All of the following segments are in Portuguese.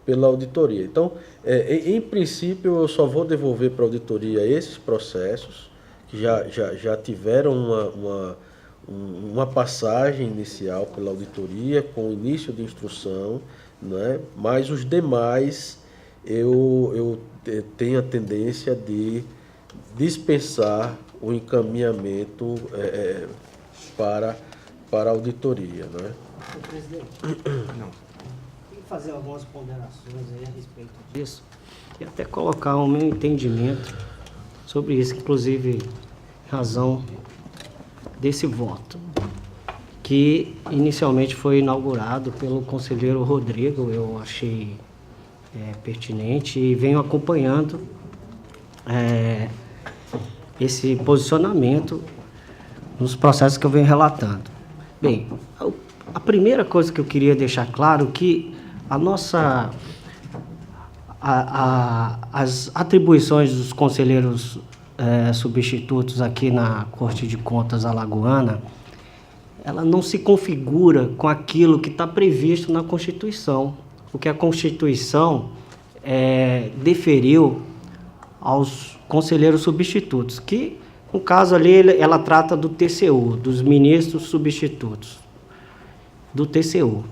pela auditoria. Então, em princípio, eu só vou devolver para a auditoria esses processos que já tiveram uma passagem inicial pela auditoria, com início de instrução, né? Mas os demais eu tenho a tendência de dispensar o encaminhamento para a auditoria, né? Presidente, Não. tem que fazer algumas ponderações aí a respeito disso e até colocar o meu entendimento sobre isso, inclusive em razão desse voto, que inicialmente foi inaugurado pelo conselheiro Rodrigo. Eu achei pertinente e venho acompanhando esse posicionamento nos processos que eu venho relatando. Bem, a primeira coisa que eu queria deixar claro é que as atribuições dos conselheiros substitutos aqui na Corte de Contas alagoana, ela não se configura com aquilo que está previsto na Constituição. O que a Constituição deferiu aos conselheiros substitutos, que, no caso ali, ela trata do TCU, dos ministros substitutos do TCU.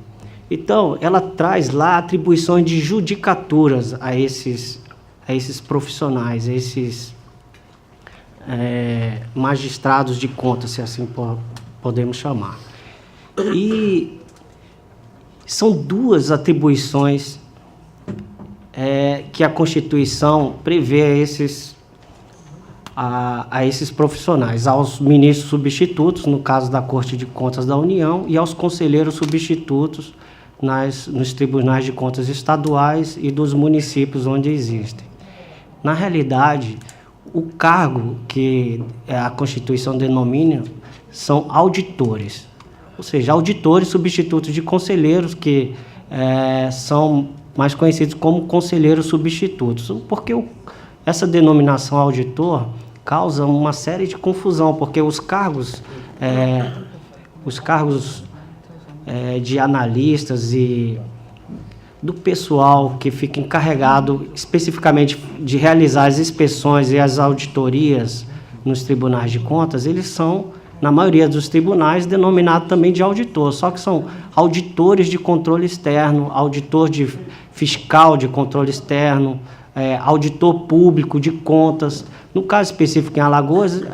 Então, ela traz lá atribuições de judicaturas a esses profissionais, a esses magistrados de contas, se assim podemos chamar. E são duas atribuições que a Constituição prevê a esses profissionais, aos ministros substitutos, no caso da Corte de Contas da União, e aos conselheiros substitutos nos tribunais de contas estaduais e dos municípios onde existem. Na realidade, o cargo que a Constituição denomina são auditores, ou seja, auditores substitutos de conselheiros, que são mais conhecidos como conselheiros substitutos, porque essa denominação auditor causa uma série de confusão, porque os cargos de analistas e do pessoal que fica encarregado especificamente de realizar as inspeções e as auditorias nos tribunais de contas, eles são, na maioria dos tribunais, denominados também de auditor, só que são auditores de controle externo, auditor fiscal de controle externo, auditor público de contas. No caso específico em Alagoas,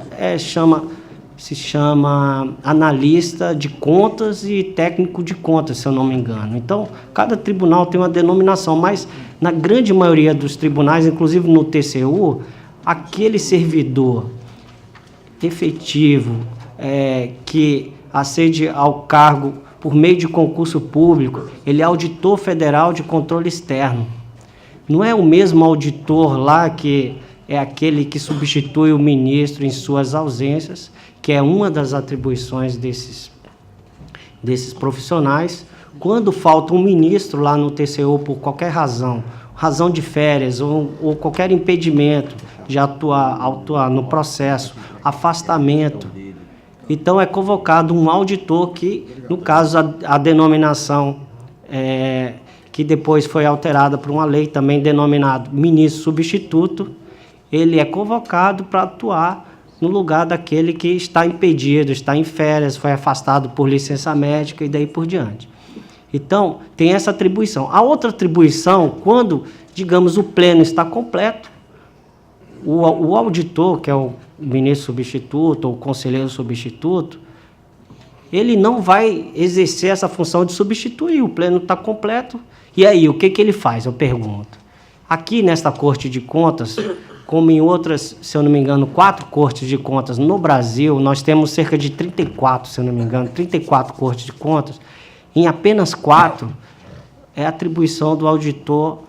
se chama analista de contas e técnico de contas, se eu não me engano. Então, cada tribunal tem uma denominação, mas na grande maioria dos tribunais, inclusive no TCU, aquele servidor efetivo que acede ao cargo por meio de concurso público, ele é auditor federal de controle externo. Não é o mesmo auditor lá que é aquele que substitui o ministro em suas ausências, que é uma das atribuições desses profissionais. Quando falta um ministro lá no TCU por qualquer razão de férias ou qualquer impedimento de atuar no processo, afastamento, então é convocado um auditor que, no caso, a denominação que depois foi alterada por uma lei também denominada ministro substituto, ele é convocado para atuar no lugar daquele que está impedido, está em férias, foi afastado por licença médica e daí por diante. Então, tem essa atribuição. A outra atribuição, quando, digamos, o pleno está completo, o auditor, que é o ministro substituto ou o conselheiro substituto, ele não vai exercer essa função de substituir, o pleno está completo. E aí, o que ele faz? Eu pergunto. Aqui nesta Corte de Contas, como em outras, se eu não me engano, 4 cortes de contas no Brasil, nós temos cerca de 34, se eu não me engano, 34 cortes de contas. Em apenas 4 é atribuição do auditor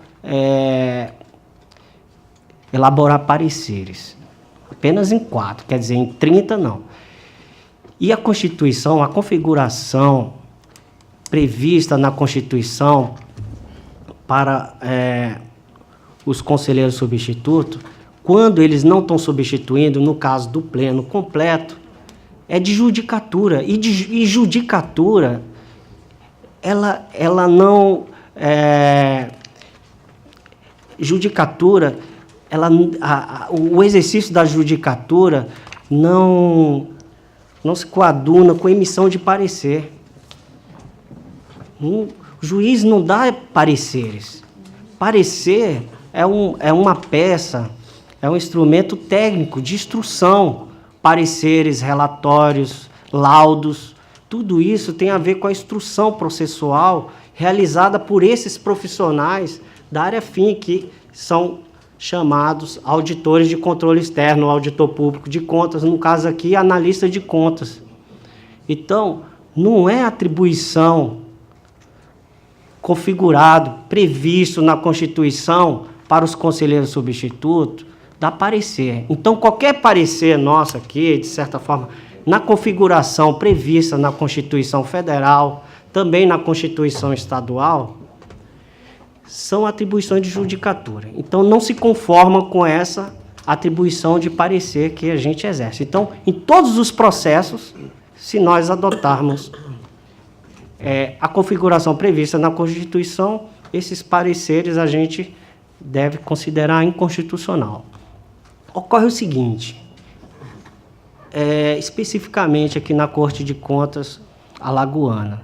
elaborar pareceres. Apenas em 4, quer dizer, em 30 não. E a Constituição, a configuração prevista na Constituição para os conselheiros substitutos, quando eles não estão substituindo, no caso do pleno completo, é de judicatura. E judicatura, ela não judicatura, o exercício da judicatura não se coaduna com emissão de parecer. O juiz não dá pareceres. Parecer é uma peça, é um instrumento técnico de instrução. Pareceres, relatórios, laudos, tudo isso tem a ver com a instrução processual realizada por esses profissionais da área fim, que são chamados auditores de controle externo, auditor público de contas, no caso aqui, analista de contas. Então, não é atribuição configurado, previsto na Constituição para os conselheiros substitutos, dá parecer. Então, qualquer parecer nosso aqui, de certa forma, na configuração prevista na Constituição Federal, também na Constituição Estadual, são atribuições de judicatura. Então, não se conforma com essa atribuição de parecer que a gente exerce. Então, em todos os processos, se nós adotarmos a configuração prevista na Constituição, esses pareceres a gente deve considerar inconstitucional. Ocorre o seguinte, especificamente aqui na Corte de Contas alagoana,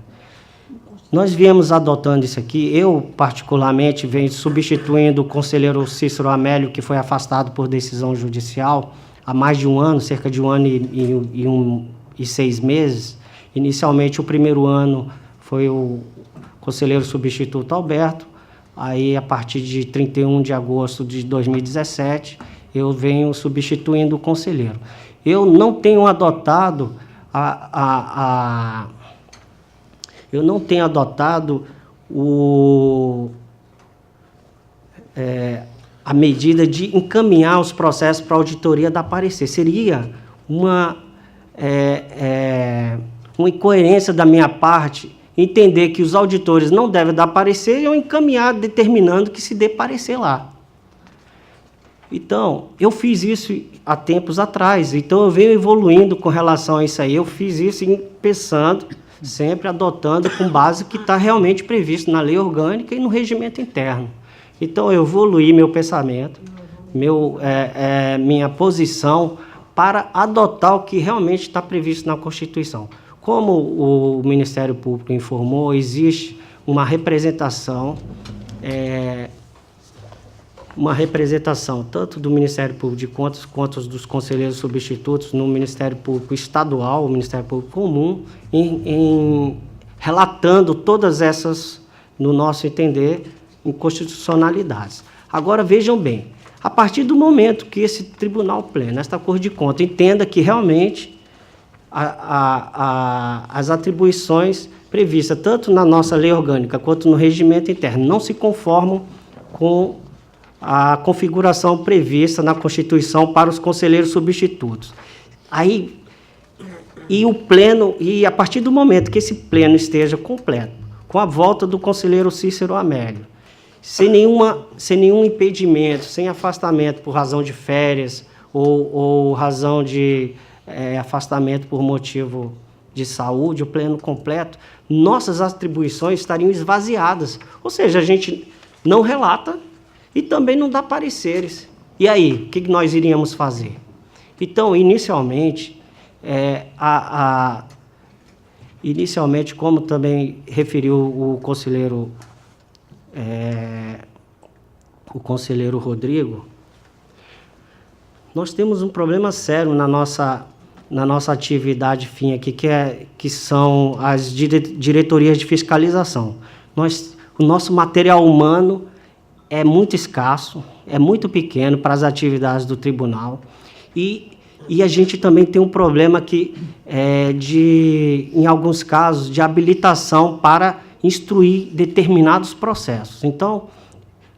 nós viemos adotando isso aqui, eu particularmente venho substituindo o conselheiro Cícero Amélio, que foi afastado por decisão judicial há mais de um ano, cerca de 1 ano e 6 meses. Inicialmente, o primeiro ano foi o conselheiro substituto Alberto, aí a partir de 31 de agosto de 2017, eu venho substituindo o conselheiro. Eu não tenho adotado a medida de encaminhar os processos para a auditoria da parecer. Seria uma incoerência da minha parte entender que os auditores não devem dar parecer e eu encaminhar determinando que se dê parecer lá. Então, eu fiz isso há tempos atrás, então eu venho evoluindo com relação a isso aí. Eu fiz isso pensando, sempre adotando com base que está realmente previsto na lei orgânica e no regimento interno. Então, eu evoluí meu pensamento, minha posição para adotar o que realmente está previsto na Constituição. Como o Ministério Público informou, existe uma representação tanto do Ministério Público de Contas quanto dos conselheiros substitutos no Ministério Público Estadual, o Ministério Público Comum, relatando todas essas, no nosso entender, inconstitucionalidades. Agora, vejam bem, a partir do momento que esse Tribunal Pleno, esta Corte de Contas, entenda que realmente as atribuições previstas, tanto na nossa lei orgânica quanto no regimento interno, não se conformam com a configuração prevista na Constituição para os conselheiros substitutos. E a partir do momento que esse pleno esteja completo, com a volta do conselheiro Cícero Amélio, sem nenhum impedimento, sem afastamento por razão de férias ou razão de afastamento por motivo de saúde, o pleno completo, nossas atribuições estariam esvaziadas. Ou seja, a gente não relata e também não dá pareceres. E aí, o que nós iríamos fazer? Então, inicialmente, como também referiu o conselheiro Rodrigo, nós temos um problema sério na nossa atividade fim aqui, que são as diretorias de fiscalização. O nosso material humano é muito escasso, é muito pequeno para as atividades do tribunal e a gente também tem um problema em alguns casos, de habilitação para instruir determinados processos. Então,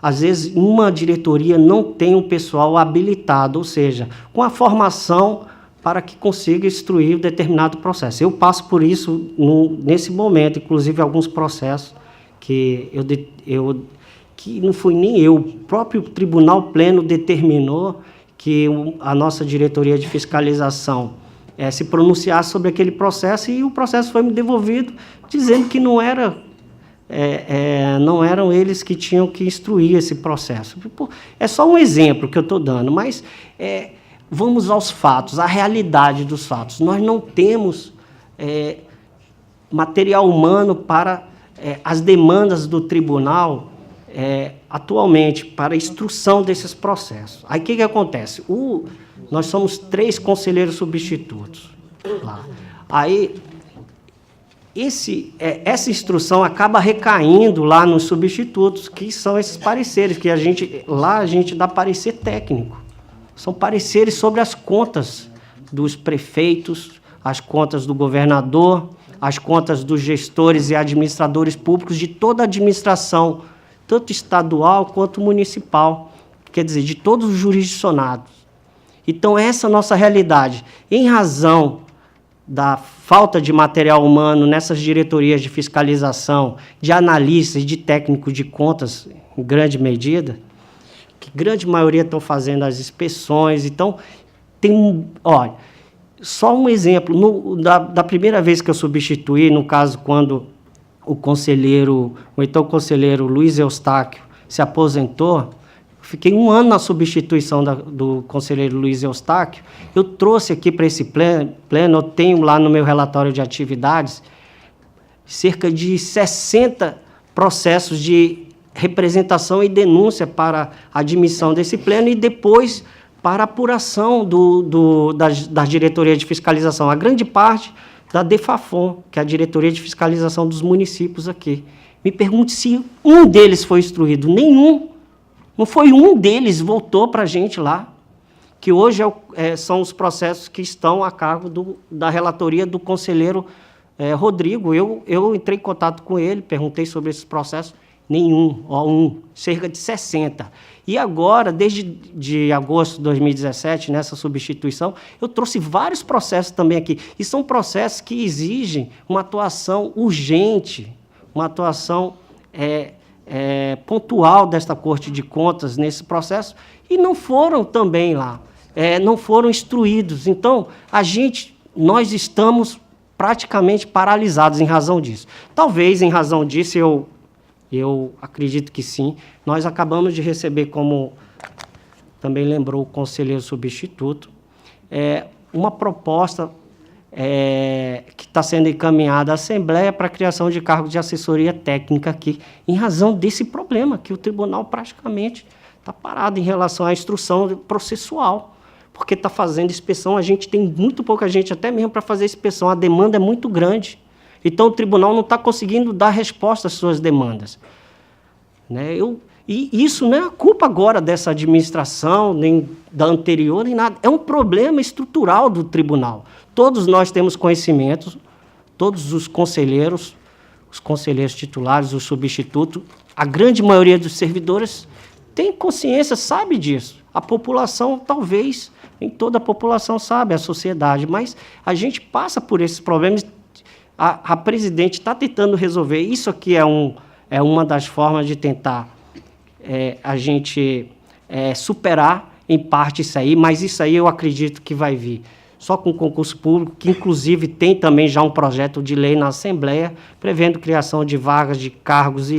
às vezes, uma diretoria não tem um pessoal habilitado, ou seja, com a formação para que consiga instruir determinado processo. Eu passo por isso nesse momento, inclusive alguns processos que não foi nem eu, o próprio Tribunal Pleno determinou que a nossa diretoria de fiscalização se pronunciasse sobre aquele processo e o processo foi me devolvido dizendo que não era não eram eles que tinham que instruir esse processo. É só um exemplo que eu estou dando, mas vamos aos fatos, à realidade dos fatos. Nós não temos material humano para as demandas do tribunal atualmente, para a instrução desses processos. Aí o que acontece? Nós somos 3 conselheiros substitutos lá. Aí essa instrução acaba recaindo lá nos substitutos, que são esses pareceres, que a gente dá parecer técnico. São pareceres sobre as contas dos prefeitos, as contas do governador, as contas dos gestores e administradores públicos de toda a administração, tanto estadual quanto municipal, quer dizer, de todos os jurisdicionados. Então, essa é a nossa realidade. Em razão da falta de material humano nessas diretorias de fiscalização, de analistas e de técnicos de contas, em grande medida, que grande maioria estão fazendo as inspeções. Então, olha, só um exemplo, da primeira vez que eu substituí, no caso, quando o então conselheiro Luiz Eustáquio se aposentou, fiquei 1 ano na substituição do conselheiro Luiz Eustáquio. Eu trouxe aqui para esse pleno, eu tenho lá no meu relatório de atividades, cerca de 60 processos de representação e denúncia para a admissão desse pleno e depois para a apuração da diretoria de fiscalização. A grande parte da DEFAFON, que é a diretoria de fiscalização dos municípios aqui. Me pergunte se um deles foi instruído. Nenhum. Não foi um deles, voltou para a gente lá, que hoje são os processos que estão a cargo da relatoria do conselheiro Rodrigo. Eu entrei em contato com ele, perguntei sobre esses processos, nenhum, cerca de 60. E agora, desde agosto de 2017, nessa substituição, eu trouxe vários processos também aqui, e são processos que exigem uma atuação urgente, uma atuação pontual desta Corte de Contas nesse processo, e não foram também lá, não foram instruídos. Então, nós estamos praticamente paralisados em razão disso. Talvez, em razão disso, eu acredito que sim, nós acabamos de receber, como também lembrou o conselheiro substituto, uma proposta que está sendo encaminhada à Assembleia para a criação de cargos de assessoria técnica aqui, em razão desse problema, que o tribunal praticamente está parado em relação à instrução processual, porque está fazendo inspeção, a gente tem muito pouca gente, até mesmo para fazer inspeção, a demanda é muito grande. Então, o tribunal não está conseguindo dar resposta às suas demandas. E isso não é a culpa agora dessa administração, nem da anterior, nem nada. É um problema estrutural do tribunal. Todos nós temos conhecimento, todos os conselheiros titulares, os substitutos, a grande maioria dos servidores tem consciência, sabe disso. A população, talvez, nem toda a população sabe, a sociedade, mas a gente passa por esses problemas. A presidente está tentando resolver. Isso aqui é uma das formas de tentar a gente superar, em parte, isso aí, mas isso aí eu acredito que vai vir só com concurso público, que inclusive tem também já um projeto de lei na Assembleia, prevendo criação de vagas, de cargos.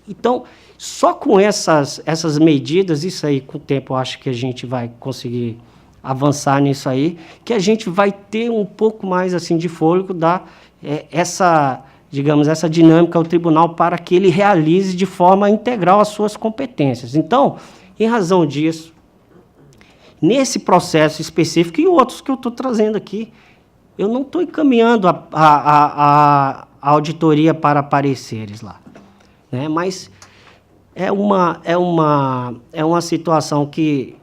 Então, só com essas medidas, isso aí, com o tempo, eu acho que a gente vai conseguir avançar nisso aí, que a gente vai ter um pouco mais assim, de fôlego essa dinâmica ao tribunal para que ele realize de forma integral as suas competências. Então, em razão disso, nesse processo específico e outros que eu estou trazendo aqui, eu não estou encaminhando a auditoria para pareceres lá, né? Mas é uma situação que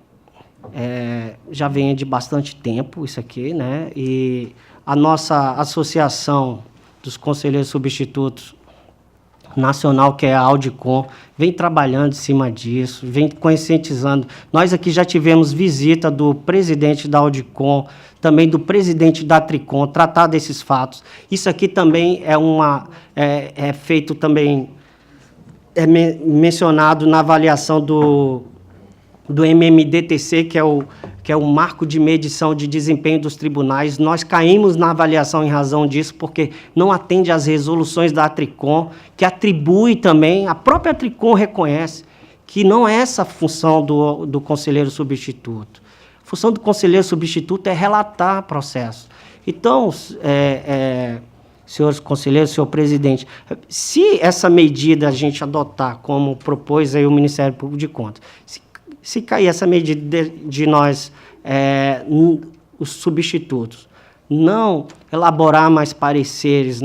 já vem de bastante tempo, isso aqui, né? E a nossa associação dos conselheiros substitutos nacional, que é a Audicom, vem trabalhando em cima disso, vem conscientizando. Nós aqui já tivemos visita do presidente da Audicom, também do presidente da Tricom, tratar desses fatos. Isso aqui também é feito também, mencionado na avaliação do MMDTC, que é o marco de medição de desempenho dos tribunais. Nós caímos na avaliação em razão disso, porque não atende às resoluções da Tricom, que atribui também, a própria Tricom reconhece, que não é essa a função do conselheiro substituto. A função do conselheiro substituto é relatar processo. Então, senhores conselheiros, senhor presidente, se essa medida a gente adotar, como propôs aí o Ministério Público de Contas, se cair essa medida de nós, os substitutos, não elaborar mais pareceres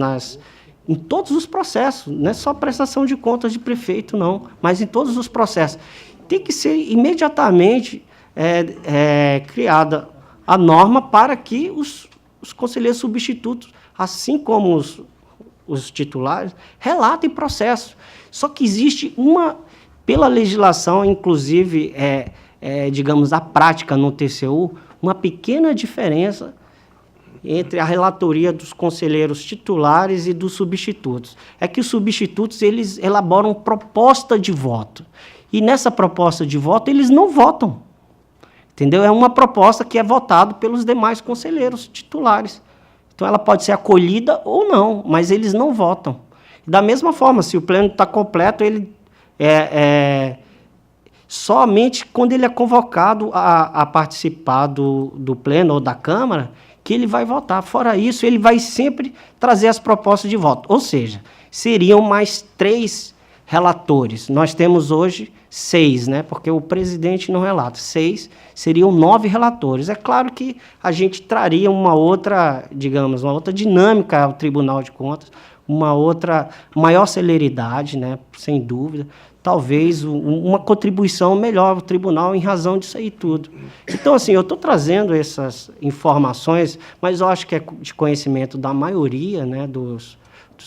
em todos os processos, não é só prestação de contas de prefeito, não, mas em todos os processos, tem que ser imediatamente criada a norma para que os conselheiros substitutos, assim como os titulares, relatem processo. Só que existe pela legislação, inclusive, digamos, a prática no TCU, uma pequena diferença entre a relatoria dos conselheiros titulares e dos substitutos. É que os substitutos, eles elaboram proposta de voto. E nessa proposta de voto, eles não votam. Entendeu? É uma proposta que é votada pelos demais conselheiros titulares. Então, ela pode ser acolhida ou não, mas eles não votam. Da mesma forma, se o pleno está completo, ele somente quando ele é convocado a participar do pleno ou da Câmara, que ele vai votar. Fora isso, ele vai sempre trazer as propostas de voto. Ou seja, seriam mais 3 relatores. Nós temos hoje 6, né? Porque o presidente não relata. 6 seriam 9 relatores. É claro que a gente traria uma outra, digamos, uma outra dinâmica ao Tribunal de Contas, uma outra maior celeridade, né? Sem dúvida. Talvez uma contribuição melhor ao tribunal em razão disso aí tudo. Então, assim, eu estou trazendo essas informações, mas eu acho que é de conhecimento da maioria, né, dos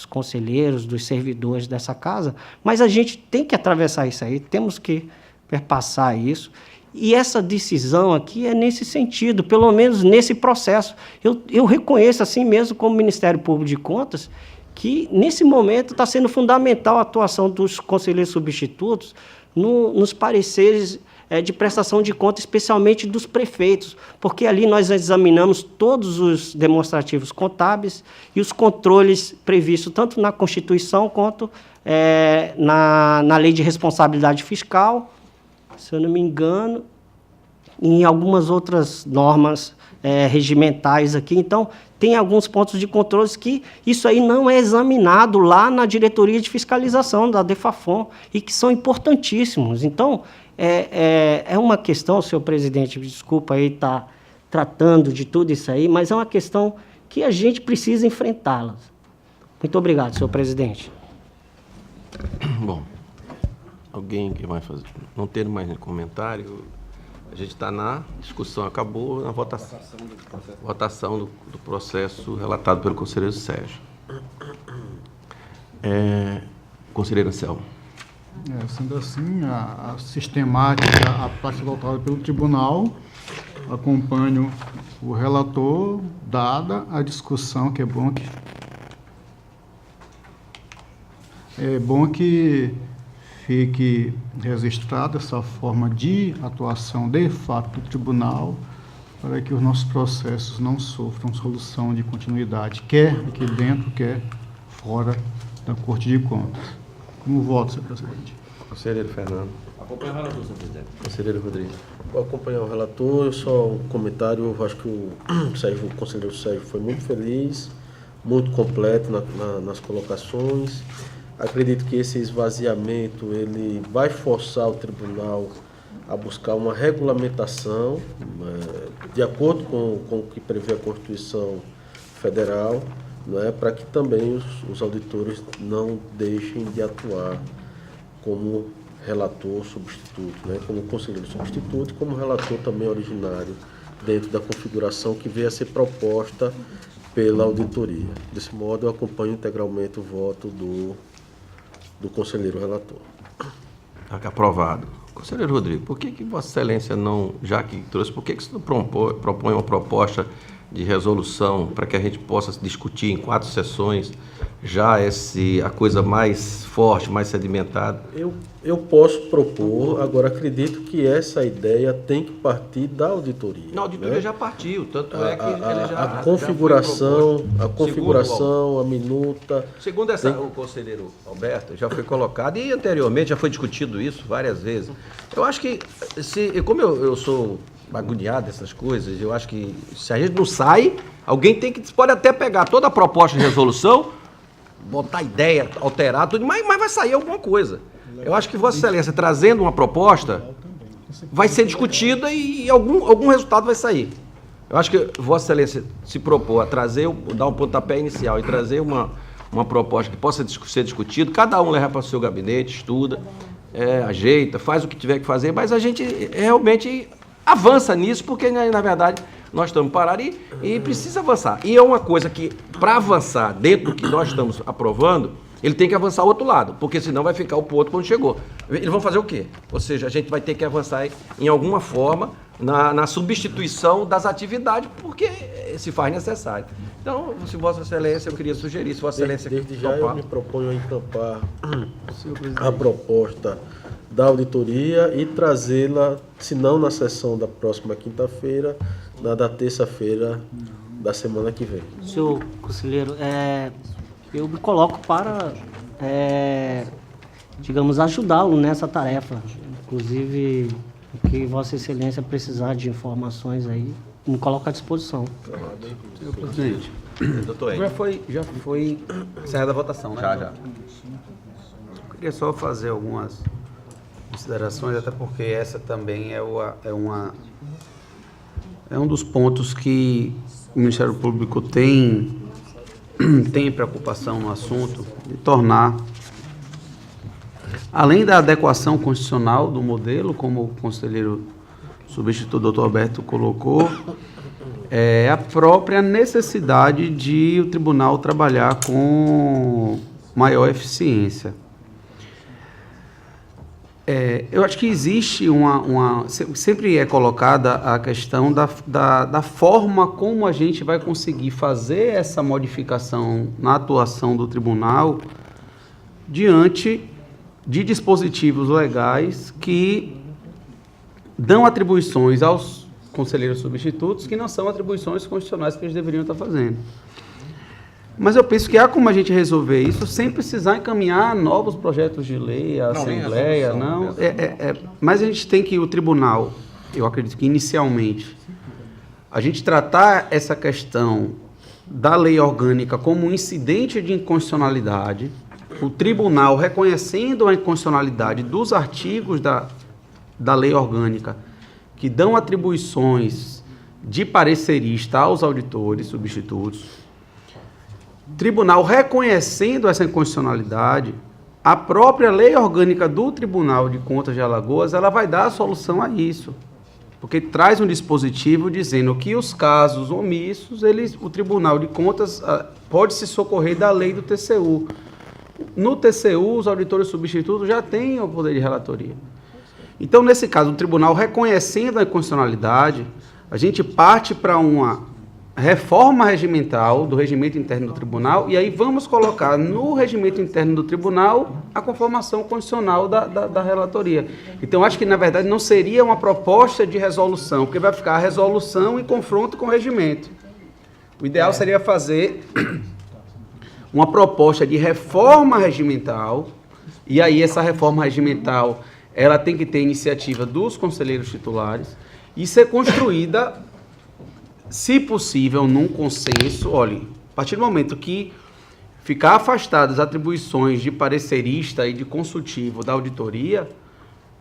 conselheiros, dos servidores dessa casa, mas a gente tem que atravessar isso aí, temos que perpassar isso, e essa decisão aqui é nesse sentido, pelo menos nesse processo. Eu reconheço, assim mesmo, como Ministério Público de Contas, que, nesse momento, está sendo fundamental a atuação dos conselheiros substitutos nos pareceres de prestação de conta, especialmente dos prefeitos, porque ali nós examinamos todos os demonstrativos contábeis e os controles previstos tanto na Constituição quanto na Lei de Responsabilidade Fiscal, se eu não me engano, e em algumas outras normas regimentais aqui. Então, tem alguns pontos de controle que isso aí não é examinado lá na diretoria de fiscalização da DEFAFON e que são importantíssimos. Então, é uma questão, senhor presidente, desculpa aí estar tratando de tudo isso aí, mas é uma questão que a gente precisa enfrentá-la. Muito obrigado, senhor presidente. Bom, alguém que vai fazer? Não ter mais comentário? A gente está na discussão, acabou na votação do processo relatado pelo conselheiro Sérgio. Conselheiro Anselmo. Sendo assim, a sistemática, a prática adotada pelo tribunal, acompanho o relator, dada a discussão, que é bom que fique registrada essa forma de atuação de fato do tribunal, para que os nossos processos não sofram solução de continuidade, quer aqui dentro, quer fora da Corte de Contas. Como voto, senhor presidente? Conselheiro Fernando. Acompanha o relator, senhor presidente. Conselheiro Rodrigo. Vou acompanhar o relator, só um comentário, eu acho que o conselheiro Sérgio foi muito feliz, muito completo nas colocações. Acredito que esse esvaziamento ele vai forçar o tribunal a buscar uma regulamentação de acordo com o que prevê a Constituição Federal, para que também os auditores não deixem de atuar como relator substituto, como conselheiro substituto e como relator também originário dentro da configuração que veio a ser proposta pela auditoria. Desse modo, eu acompanho integralmente o voto do conselheiro relator. Aprovado. Conselheiro Rodrigo, por que Vossa Excelência não, já que trouxe, por que você não propõe uma proposta de resolução para que a gente possa discutir em 4 sessões já a coisa mais forte, mais sedimentada? Eu posso propor, agora acredito que essa ideia tem que partir da auditoria. Não, a auditoria, né, já partiu, tanto é que ele já... A configuração, a minuta... Segundo o conselheiro Alberto, já foi colocado, e anteriormente já foi discutido isso várias vezes. Eu acho que, como eu sou agoniado dessas coisas, eu acho que se a gente não sai, alguém pode até pegar toda a proposta de resolução, botar ideia, alterar tudo, mas vai sair alguma coisa. Eu acho que Vossa Excelência, trazendo uma proposta, vai ser discutida e algum resultado vai sair. Eu acho que Vossa Excelência se propor a dar um pontapé inicial e trazer uma proposta que possa ser discutida, cada um leva para o seu gabinete, estuda, ajeita, faz o que tiver que fazer, mas a gente realmente avança nisso, porque, na verdade, nós estamos parados e precisa avançar. E é uma coisa que, para avançar dentro do que nós estamos aprovando, ele tem que avançar ao outro lado, porque senão vai ficar o ponto quando chegou. Eles vão fazer o quê? Ou seja, a gente vai ter que avançar em alguma forma na substituição das atividades, porque se faz necessário. Então, se Vossa Excelência, eu queria sugerir, se Vossa Excelência... Desde já eu me proponho a encampar a proposta da auditoria e trazê-la, se não na sessão da próxima quinta-feira, na da terça-feira da semana que vem. Senhor conselheiro, eu me coloco para, digamos, ajudá-lo nessa tarefa. Inclusive, o que Vossa Excelência precisar de informações aí, me coloco à disposição. Senhor presidente, doutor já foi encerrada a votação, né? Já. Eu queria só fazer algumas considerações, até porque essa também é um dos pontos que o Ministério Público tem preocupação no assunto de tornar, além da adequação constitucional do modelo, como o conselheiro substituto doutor Alberto colocou, a própria necessidade de o tribunal trabalhar com maior eficiência. Eu acho que existe sempre é colocada a questão da forma como a gente vai conseguir fazer essa modificação na atuação do tribunal diante de dispositivos legais que dão atribuições aos conselheiros substitutos que não são atribuições constitucionais que eles deveriam estar fazendo. Mas eu penso que há como a gente resolver isso sem precisar encaminhar novos projetos de lei à Assembleia, não. Mas a gente tem que, o tribunal, eu acredito que inicialmente, a gente tratar essa questão da lei orgânica como um incidente de inconstitucionalidade, o tribunal reconhecendo a inconstitucionalidade dos artigos da lei orgânica que dão atribuições de parecerista aos auditores substitutos, tribunal reconhecendo essa inconstitucionalidade, a própria lei orgânica do Tribunal de Contas de Alagoas, ela vai dar a solução a isso, porque traz um dispositivo dizendo que os casos omissos, o Tribunal de Contas pode se socorrer da lei do TCU. No TCU, os auditores substitutos já têm o poder de relatoria. Então, nesse caso, o tribunal reconhecendo a inconstitucionalidade, a gente parte para uma reforma regimental do regimento interno do tribunal, e aí vamos colocar no regimento interno do tribunal a conformação constitucional da relatoria. Então, acho que, na verdade, não seria uma proposta de resolução, porque vai ficar a resolução em confronto com o regimento. O ideal seria fazer uma proposta de reforma regimental, e aí essa reforma regimental ela tem que ter iniciativa dos conselheiros titulares e ser construída, se possível, num consenso. Olha, a partir do momento que ficar afastadas as atribuições de parecerista e de consultivo da auditoria,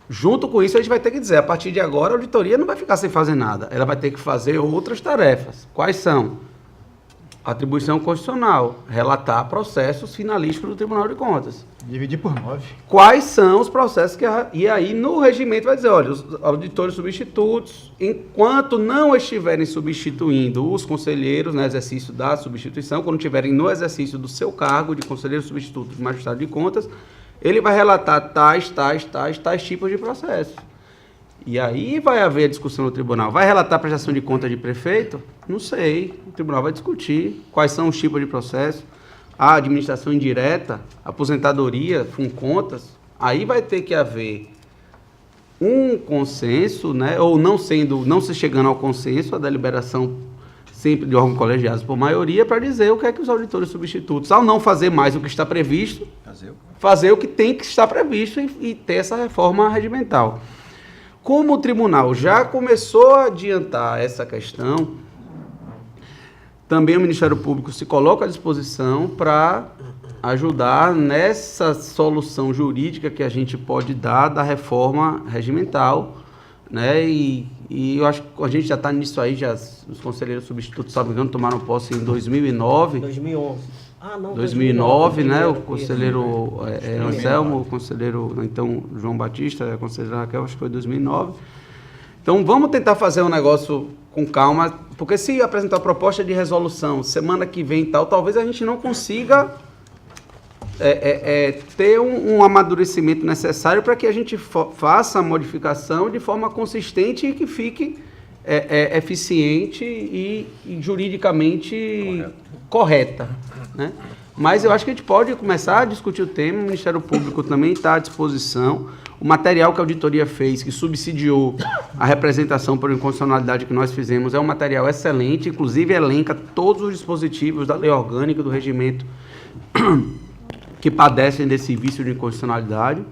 junto com isso a gente vai ter que dizer, a partir de agora a auditoria não vai ficar sem fazer nada, ela vai ter que fazer outras tarefas. Quais são? Atribuição constitucional, relatar processos finalísticos do Tribunal de Contas. Dividir por 9. Quais são os processos que... E aí, no regimento, vai dizer, olha, os auditores substitutos, enquanto não estiverem substituindo os conselheiros no exercício da substituição, quando estiverem no exercício do seu cargo de conselheiro substituto de magistrado de contas, ele vai relatar tais tipos de processos. E aí vai haver a discussão no tribunal. Vai relatar a prestação de conta de prefeito? Não sei. O tribunal vai discutir quais são os tipos de processo. A administração indireta, aposentadoria, contas. Aí vai ter que haver um consenso, né? Ou não se chegando ao consenso, a deliberação sempre de órgãos colegiados por maioria, para dizer o que é que os auditores substitutos, ao não fazer mais o que está previsto, fazer o que tem que estar previsto e ter essa reforma regimental. Como o tribunal já começou a adiantar essa questão, também o Ministério Público se coloca à disposição para ajudar nessa solução jurídica que a gente pode dar da reforma regimental, né? E eu acho que a gente já está nisso aí, os conselheiros substitutos, se não me engano, tomaram posse em 2009. 2011. Ah, não, 2009, né? O conselheiro Anselmo, o conselheiro, então, João Batista, a conselheira Raquel, acho que foi 2009. Então, vamos tentar fazer um negócio com calma, porque se apresentar a proposta de resolução semana que vem e tal, talvez a gente não consiga ter um amadurecimento necessário para que a gente faça a modificação de forma consistente e que fique eficiente e juridicamente correta, né? Mas eu acho que a gente pode começar a discutir o tema, o Ministério Público também está à disposição. O material que a auditoria fez, que subsidiou a representação por inconstitucionalidade que nós fizemos, é um material excelente, inclusive elenca todos os dispositivos da lei orgânica, do regimento que padecem desse vício de inconstitucionalidade.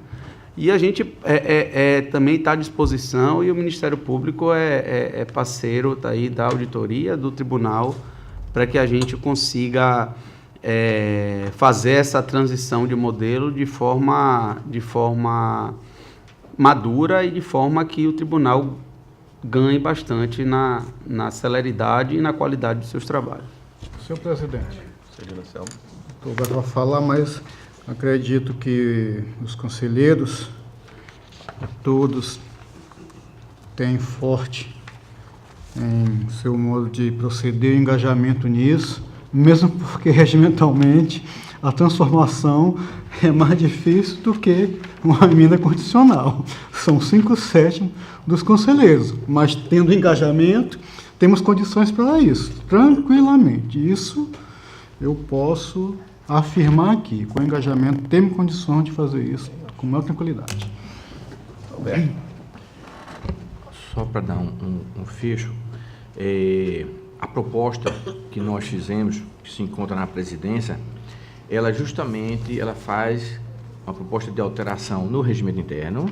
E a gente também está à disposição, e o Ministério Público é parceiro aí da auditoria, do tribunal, para que a gente consiga fazer essa transição de modelo de forma madura e de forma que o tribunal ganhe bastante na celeridade e na qualidade dos seus trabalhos. Senhor presidente, estou para falar, mas acredito que os conselheiros, todos, têm forte em seu modo de proceder e engajamento nisso, mesmo porque regimentalmente a transformação é mais difícil do que uma emenda constitucional. São 5/7 dos conselheiros, mas tendo engajamento, temos condições para isso, tranquilamente. Isso eu posso afirmar aqui, com engajamento, temos condições de fazer isso com maior tranquilidade. Alberto, só para dar um fecho, a proposta que nós fizemos, que se encontra na presidência, ela faz uma proposta de alteração no regimento interno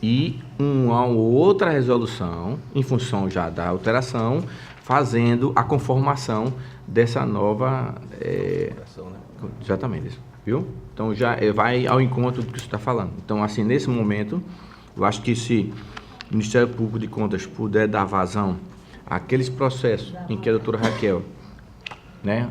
e uma outra resolução, em função já da alteração, fazendo a conformação dessa nova... Exatamente, isso, viu? Então, já vai ao encontro do que você está falando. Então, assim, nesse momento, eu acho que se o Ministério Público de Contas puder dar vazão àqueles processos em que a doutora Raquel, né,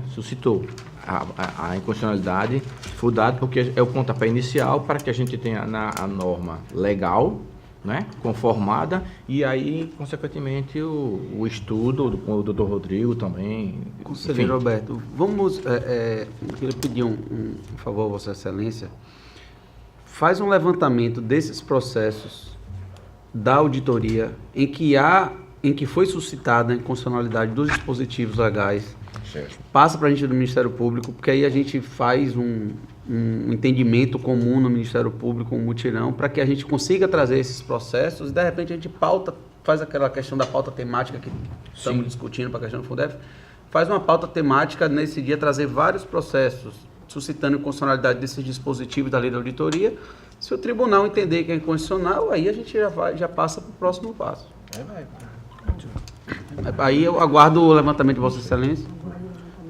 suscitou a inconstitucionalidade, foi dado porque é o pontapé inicial para que a gente tenha a norma legal, né, conformada, e aí, consequentemente, o estudo com o doutor Rodrigo também. Conselheiro Roberto, vamos, eu queria pedir um favor a Vossa Excelência, faz um levantamento desses processos da auditoria em que foi suscitada a inconstitucionalidade dos dispositivos legais, passa para a gente do Ministério Público, porque aí a gente faz um entendimento comum no Ministério Público, um mutirão, para que a gente consiga trazer esses processos e, de repente, a gente faz aquela questão da pauta temática que estamos discutindo para a questão do Fundef, faz uma pauta temática nesse dia, trazer vários processos, suscitando a inconstitucionalidade desses dispositivos da lei da auditoria. Se o tribunal entender que é inconstitucional, aí a gente já passa para o próximo passo. Aí eu aguardo o levantamento de Vossa Excelência.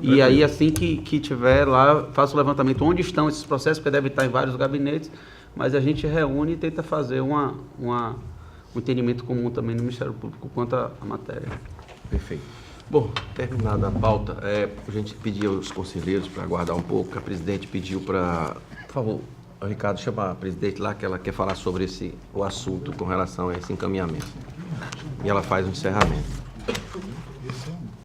E aí, assim que tiver lá, faço o levantamento onde estão esses processos, porque deve estar em vários gabinetes, mas a gente reúne e tenta fazer um entendimento comum também no Ministério Público quanto à matéria. Perfeito. Bom, terminada a pauta, a gente pediu aos conselheiros para aguardar um pouco, a presidente pediu para, por favor, o Ricardo, chama a presidente lá, que ela quer falar sobre o assunto com relação a esse encaminhamento. E ela faz o encerramento.